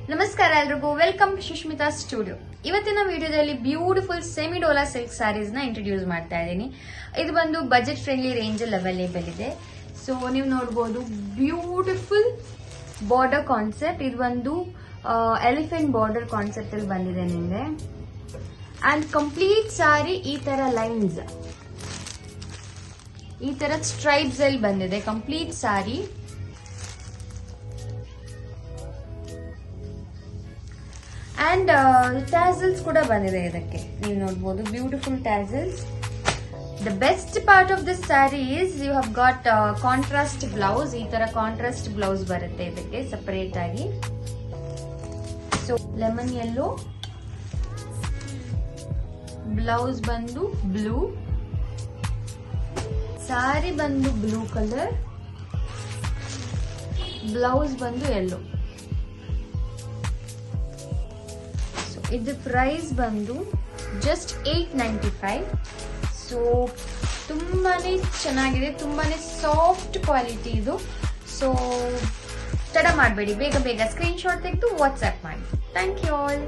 ನಮಸ್ಕಾರ ಎಲ್ರಿಗೂ, welcome to Sushmita studio. ಇವತ್ತಿನ ವಿಡಿಯೋದಲ್ಲಿ beautiful semi Dola silk sarees ನ ಇಂಟ್ರೊಡ್ಯೂಸ್ ಮಾಡ್ತಾ ಇದ್ದೀನಿ. ಇದು ಬಂದು ಬಜೆಟ್ ಫ್ರೆಂಡ್ಲಿ ರೇಂಜ್ ಅಲ್ಲಿ ಅವೈಲೇಬಲ್ ಇದೆ. ಸೊ ನೀವು ನೋಡಬಹುದು ಬ್ಯೂಟಿಫುಲ್ ಬಾರ್ಡರ್ ಕಾನ್ಸೆಪ್ಟ್. ಇದು ಒಂದು ಎಲಿಫೆಂಟ್ ಬಾರ್ಡರ್ ಕಾನ್ಸೆಪ್ಟ್ ಅಲ್ಲಿ ಬಂದಿದೆ ನಿಮಗೆ. ಅಂಡ್ ಕಂಪ್ಲೀಟ್ ಸಾರಿ ಈ ತರ ಲೈನ್ಸ್, ಈ ತರ ಸ್ಟ್ರೈಪ್ಸ್ ಅಲ್ಲಿ ಬಂದಿದೆ ಕಂಪ್ಲೀಟ್ ಸಾರಿ. ಅಂಡ್ ಟ್ಯಾಸಲ್ಸ್ ಕೂಡ ಬಂದಿದೆ ಇದಕ್ಕೆ, ನೀವು ನೋಡಬಹುದು beautiful tassels. The best part of this saree is you have got contrast blouse. ಈ ತರ ಕಾಂಟ್ರಾಸ್ಟ್ ಬ್ಲೌಸ್ ಬರುತ್ತೆ ಇದಕ್ಕೆ ಸಪರೇಟ್ ಆಗಿ. ಸೊ ಲೆಮನ್ ಯೆಲ್ಲೋ ಬ್ಲೌಸ್ ಬಂದು ಬ್ಲೂ, ಸ್ಯಾರಿ ಬಂದು ಬ್ಲೂ ಕಲರ್, ಬ್ಲೌಸ್ ಬಂದು ಯೆಲ್ಲೋ. ಇದು ಪ್ರೈಸ್ ಬಂದು ಜಸ್ಟ್ 895. ಸೊ ತುಂಬಾನೇ ಚೆನ್ನಾಗಿದೆ, ತುಂಬಾನೇ ಸಾಫ್ಟ್ ಕ್ವಾಲಿಟಿ ಇದು. ಸೊ ತಡ ಮಾಡಬೇಡಿ, ಬೇಗ ಬೇಗ ಸ್ಕ್ರೀನ್ ಶಾಟ್ ತೆಗೆದು ವಾಟ್ಸ್ಆಪ್ ಮಾಡಿ. Thank you all.